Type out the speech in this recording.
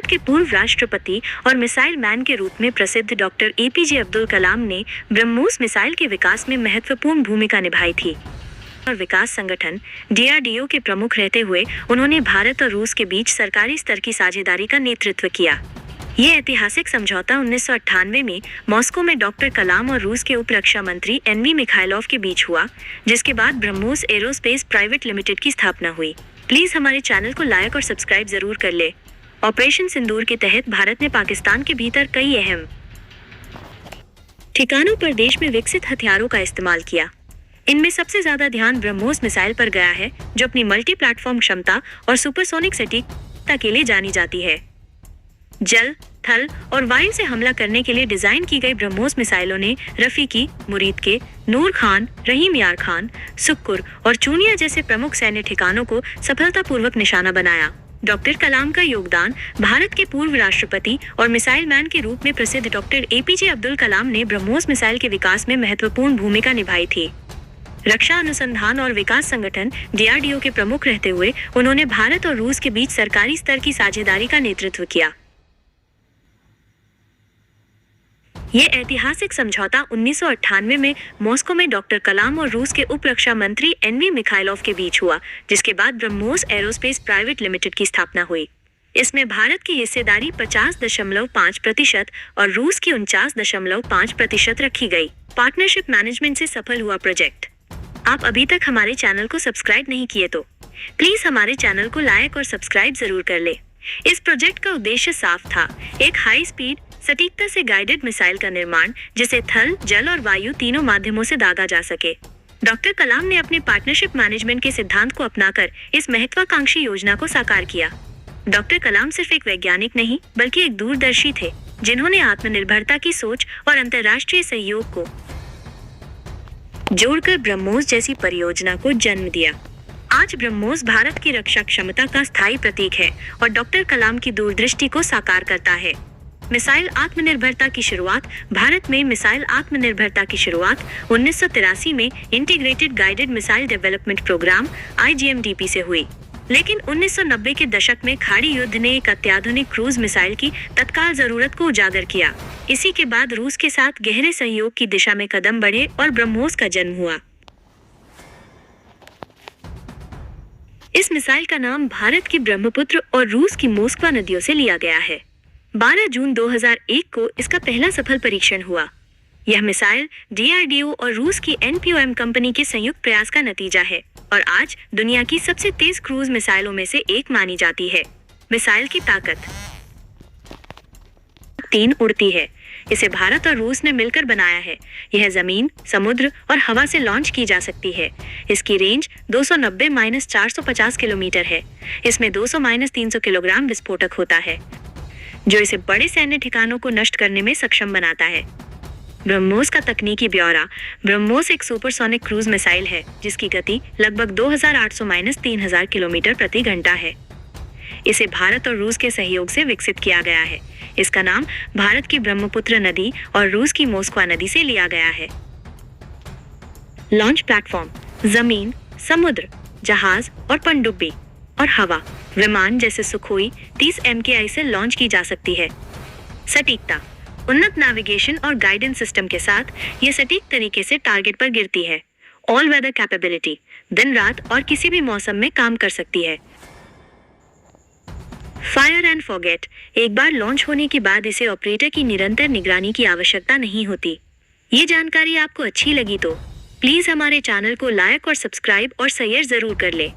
के पूर्व राष्ट्रपति और मिसाइल मैन के रूप में प्रसिद्ध डॉक्टर एपीजे अब्दुल कलाम ने ब्रह्मोस मिसाइल के विकास में महत्वपूर्ण भूमिका निभाई थी और विकास संगठन डीआरडीओ के प्रमुख रहते हुए उन्होंने भारत और रूस के बीच सरकारी स्तर की साझेदारी का नेतृत्व किया। ये ऐतिहासिक समझौता 1998 में मॉस्को में डॉक्टर कलाम और रूस के उप रक्षा मंत्री एनवी मिखाइलोव के बीच हुआ, जिसके बाद ब्रह्मोस एरोस्पेस प्राइवेट लिमिटेड की स्थापना हुई। प्लीज हमारे चैनल को लाइक और सब्सक्राइब जरूर कर ले। ऑपरेशन सिंदूर के तहत भारत ने पाकिस्तान के भीतर कई अहम ठिकानों पर देश में विकसित हथियारों का इस्तेमाल किया। इनमें सबसे ज्यादा ध्यान ब्रह्मोस मिसाइल पर गया है, जो अपनी मल्टी प्लेटफॉर्म क्षमता और सुपरसोनिक सटीकता के लिए जानी जाती है। जल, थल और वायु से हमला करने के लिए डिजाइन की गई ब्रह्मोस मिसाइलों ने रफीकी, मुरीद के, नूर खान, रहीम यार खान, सुक्कुर और चूनिया जैसे प्रमुख सैन्य ठिकानों को सफलतापूर्वक निशाना बनाया। डॉक्टर कलाम का योगदान। भारत के पूर्व राष्ट्रपति और मिसाइल मैन के रूप में प्रसिद्ध डॉक्टर एपीजे अब्दुल कलाम ने ब्रह्मोस मिसाइल के विकास में महत्वपूर्ण भूमिका निभाई थी। रक्षा अनुसंधान और विकास संगठन डीआरडीओ के प्रमुख रहते हुए उन्होंने भारत और रूस के बीच सरकारी स्तर की साझेदारी का नेतृत्व किया। ये ऐतिहासिक समझौता 1998 में मॉस्को में डॉक्टर कलाम और रूस के उप रक्षा मंत्री एनवी मिखाइलोव के बीच हुआ, जिसके बाद ब्रह्मोस एरोस्पेस प्राइवेट लिमिटेड की स्थापना हुई। इसमें भारत की हिस्सेदारी 50.5% और रूस की 49.5% रखी गई। पार्टनरशिप मैनेजमेंट से सफल हुआ प्रोजेक्ट। आप अभी तक हमारे चैनल को सब्सक्राइब नहीं किए तो प्लीज हमारे चैनल को लाइक और सब्सक्राइब जरूर कर ले। इस प्रोजेक्ट का उद्देश्य साफ था, एक हाई स्पीड सटीकता से गाइडेड मिसाइल का निर्माण, जिसे थल, जल और वायु तीनों माध्यमों से दागा जा सके। डॉक्टर कलाम ने अपने पार्टनरशिप मैनेजमेंट के सिद्धांत को अपनाकर इस महत्वाकांक्षी योजना को साकार किया। डॉक्टर कलाम सिर्फ एक वैज्ञानिक नहीं, बल्कि एक दूरदर्शी थे, जिन्होंने आत्मनिर्भरता की सोच और अंतर्राष्ट्रीय सहयोग को जोड़कर ब्रह्मोस जैसी परियोजना को जन्म दिया। आज ब्रह्मोस भारत की रक्षा क्षमता का स्थायी प्रतीक है और डॉक्टर कलाम की दूरदृष्टि को साकार करता है। मिसाइल आत्मनिर्भरता की शुरुआत। भारत में मिसाइल आत्मनिर्भरता की शुरुआत 1983 में integrated guided missile development program IGMDP से हुई, लेकिन 1990 के दशक में खाड़ी युद्ध ने एक अत्याधुनिक क्रूज मिसाइल की तत्काल जरूरत को उजागर किया। इसी के बाद रूस के साथ गहरे सहयोग की दिशा में कदम बढ़े और ब्रह्मोस का जन्म हुआ। इस मिसाइल का नाम भारत की ब्रह्मपुत्र और रूस की मोस्कवा नदियों से लिया गया है। 12 जून 2001 को इसका पहला सफल परीक्षण हुआ। यह मिसाइल डीआरडीओ और रूस की NPOM कंपनी के संयुक्त प्रयास का नतीजा है और आज दुनिया की सबसे तेज क्रूज मिसाइलों में से एक मानी जाती है। मिसाइल की ताकत 3 उड़ती है। इसे भारत और रूस ने मिलकर बनाया है। यह जमीन, समुद्र और हवा से लॉन्च की जा सकती है। इसकी रेंज 290-450 किलोमीटर है। इसमें 200-300 किलोग्राम विस्फोटक होता है, जो इसे बड़े सैन्य ठिकानों को नष्ट करने में सक्षम बनाता है। ब्रह्मोस का तकनीकी ब्यौरा। ब्रह्मोस एक सुपरसोनिक क्रूज मिसाइल है, जिसकी गति लगभग 2800-3000 किलोमीटर प्रति घंटा है। इसे भारत और रूस के सहयोग से विकसित किया गया है। इसका नाम भारत की ब्रह्मपुत्र नदी और रूस की मोस्कवा नदी से लिया गया है। Launch platform. जमीन, समुद्र, जहाज और पनडुब्बी और हवा विमान जैसे सुखोई 30 MKI से लॉन्च की जा सकती है। सटीकता। उन्नत नेविगेशन और गाइडेंस सिस्टम के साथ ये सटीक तरीके से टारगेट पर गिरती है। All weather capability. दिन रात और किसी भी मौसम में काम कर सकती है। Fire and forget. एक बार लॉन्च होने के बाद इसे ऑपरेटर की निरंतर निगरानी की आवश्यकता नहीं होती। ये जानकारी आपको अच्छी लगी तो प्लीज हमारे चैनल को लाइक और सब्सक्राइब और शेयर जरूर कर ले।